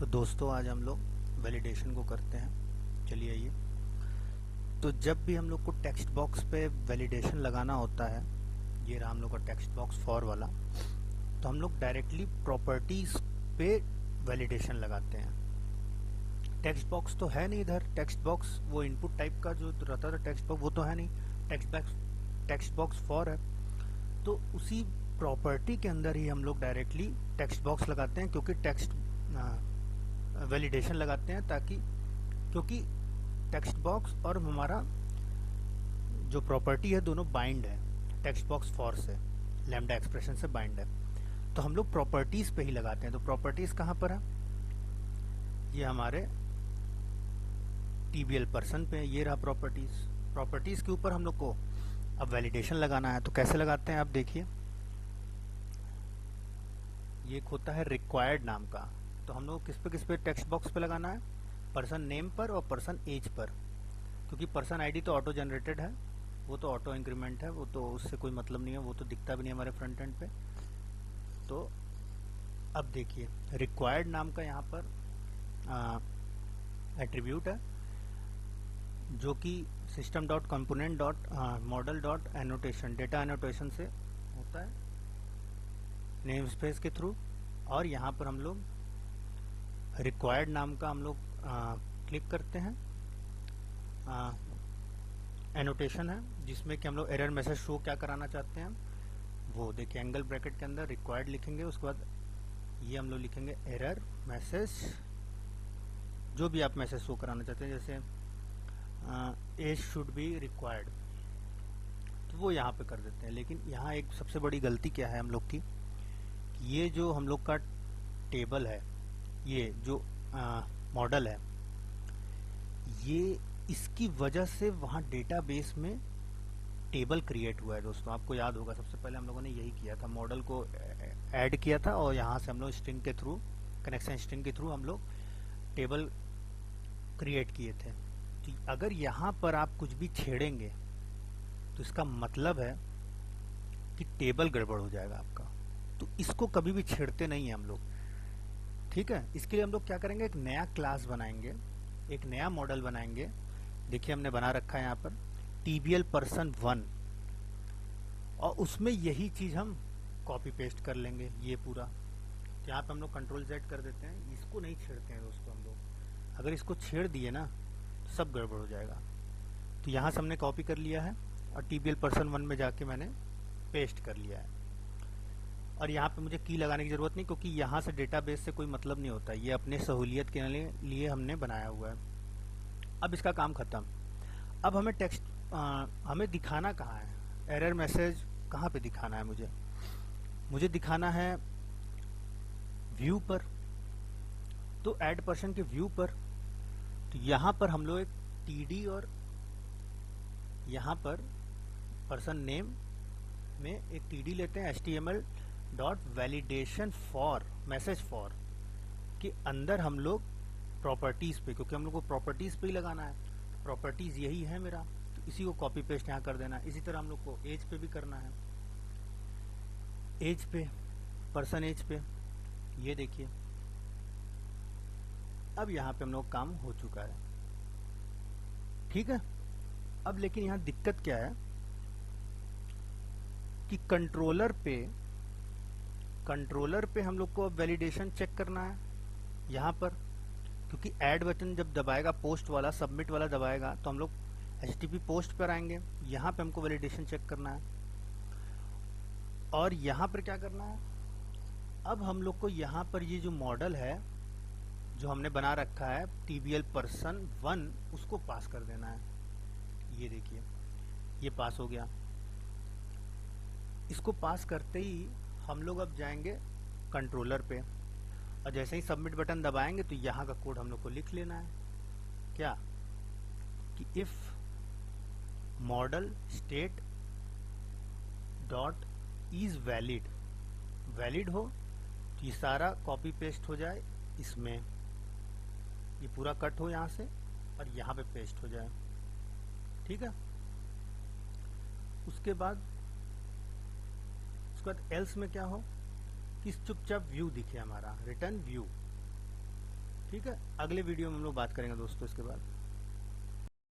तो दोस्तों आज हम लोग वैलिडेशन को करते हैं। चलिए आइए। तो जब भी हम लोग को टेक्स्ट बॉक्स पे वैलिडेशन लगाना होता है, ये रहा हम लोग का टेक्स्ट बॉक्स फॉर वाला, तो हम लोग डायरेक्टली प्रॉपर्टीज पे वैलिडेशन लगाते हैं। टेक्स्ट बॉक्स तो है नहीं इधर, टेक्स्ट बॉक्स वो इनपुट टाइप का जो रहता था टेक्स्ट बॉक्स वो तो है नहीं, टेक्स्ट बॉक्स फॉर है। तो उसी प्रॉपर्टी के अंदर ही हम लोग डायरेक्टली टेक्स्ट बॉक्स लगाते हैं, क्योंकि टेक्स्ट वैलिडेशन लगाते हैं ताकि क्योंकि टेक्स्ट बॉक्स और हमारा जो प्रॉपर्टी है दोनों बाइंड है टेक्स्ट बॉक्स फॉर से, लैम्डा एक्सप्रेशन से बाइंड है। तो हम लोग प्रॉपर्टीज पे ही लगाते हैं। तो प्रॉपर्टीज कहाँ पर है? ये हमारे टीबीएल पर्सन पे, ये रहा प्रॉपर्टीज। प्रॉपर्टीज के ऊपर हम लोग को अब वैलिडेशन लगाना है। तो कैसे लगाते हैं आप देखिए। ये एक होता है रिक्वायर्ड नाम का, तो हम लोग किस पे टेक्स्ट बॉक्स पे लगाना है? पर्सन नेम पर और पर्सन एज पर, क्योंकि पर्सन आईडी तो ऑटो जनरेटेड है, वो तो ऑटो इंक्रीमेंट है, वो तो उससे कोई मतलब नहीं है, वो तो दिखता भी नहीं हमारे फ्रंट एंड पे। तो अब देखिए रिक्वायर्ड नाम का यहाँ पर एट्रीब्यूट है जो कि system dot component dot model dot annotation data annotation से होता है नेम स्पेस के थ्रू। और यहाँ पर हम लोग रिक्वायर्ड नाम का हम लोग क्लिक करते हैं, एनोटेशन है जिसमें कि हम लोग एरर मैसेज शो क्या कराना चाहते हैं वो देखिए, एंगल ब्रैकेट के अंदर रिक्वायर्ड लिखेंगे, उसके बाद ये हम लोग लिखेंगे एरर मैसेज, जो भी आप मैसेज शो कराना चाहते हैं, जैसे एज शुड बी रिक्वायर्ड, तो वो यहाँ पे कर देते हैं। लेकिन यहाँ एक सबसे बड़ी गलती क्या है हम लोग की, ये जो हम लोग का टेबल है, ये जो मॉडल है, ये इसकी वजह से वहाँ डेटाबेस में टेबल क्रिएट हुआ है। दोस्तों आपको याद होगा सबसे पहले हम लोगों ने यही किया था, मॉडल को ऐड किया था और यहाँ से हम लोग स्ट्रिंग के थ्रू, कनेक्शन स्ट्रिंग के थ्रू हम लोग टेबल क्रिएट किए थे। तो अगर यहाँ पर आप कुछ भी छेड़ेंगे तो इसका मतलब है कि टेबल गड़बड़ हो जाएगा आपका। तो इसको कभी भी छेड़ते नहीं है हम लोग, ठीक है। इसके लिए हम लोग क्या करेंगे, एक नया क्लास बनाएंगे, एक नया मॉडल बनाएंगे। देखिए हमने बना रखा है यहाँ पर TBL पर्सन 1, और उसमें यही चीज हम कॉपी पेस्ट कर लेंगे ये पूरा। तो यहाँ पे हम लोग कंट्रोल Z कर देते हैं, इसको नहीं छेड़ते हैं दोस्तों हम लोग। अगर इसको छेड़ दिए ना तो सब गड़बड़ हो जाएगा। तो यहाँ से हमने कॉपी कर लिया है और TBL पर्सन 1 में जाके मैंने पेस्ट कर लिया है। और यहाँ पे मुझे की लगाने की जरूरत नहीं, क्योंकि यहाँ से डेटाबेस से कोई मतलब नहीं होता, ये अपने सहूलियत के लिए हमने बनाया हुआ है। अब इसका काम खत्म। अब हमें हमें दिखाना कहाँ है, एरर मैसेज कहाँ पे दिखाना है? मुझे दिखाना है व्यू पर। तो ऐड पर्सन के व्यू पर, तो यहाँ पर हम लोग एक TD और यहाँ पर पर्सन नेम में एक TD लेते हैं, HTML dot validation for message for के अंदर हम लोग प्रॉपर्टीज पे, क्योंकि हम लोग को प्रॉपर्टीज पे ही लगाना है, प्रॉपर्टीज यही है मेरा, तो इसी को कॉपी पेस्ट यहाँ कर देना है। इसी तरह हम लोग को एज पे भी करना है, एज पे पर्सन एज पे, ये देखिए अब यहाँ पे हम लोग काम हो चुका है, ठीक है। अब लेकिन यहाँ दिक्कत क्या है कि कंट्रोलर पे हम लोग को अब वैलिडेशन चेक करना है यहाँ पर, क्योंकि ऐड बटन जब दबाएगा, पोस्ट वाला सबमिट वाला दबाएगा, तो हम लोग HTTP पोस्ट पर आएंगे, यहाँ पे हमको वैलिडेशन चेक करना है। और यहाँ पर क्या करना है, अब हम लोग को यहाँ पर ये जो मॉडल है जो हमने बना रखा है TBL पर्सन 1, उसको पास कर देना है। ये देखिए ये पास हो गया। इसको पास करते ही हम लोग अब जाएंगे कंट्रोलर पे, और जैसे ही सबमिट बटन दबाएंगे तो यहाँ का कोड हम लोग को लिख लेना है, क्या कि if model state dot is valid हो, तो ये सारा कॉपी पेस्ट हो जाए इसमें, ये पूरा कट हो यहाँ से और यहाँ पे पेस्ट हो जाए, ठीक है। उसके बाद एल्स में क्या हो कि चुपचाप व्यू दिखे हमारा, रिटर्न व्यू, ठीक है, अगले वीडियो में हम लोग बात करेंगे दोस्तों इसके बाद।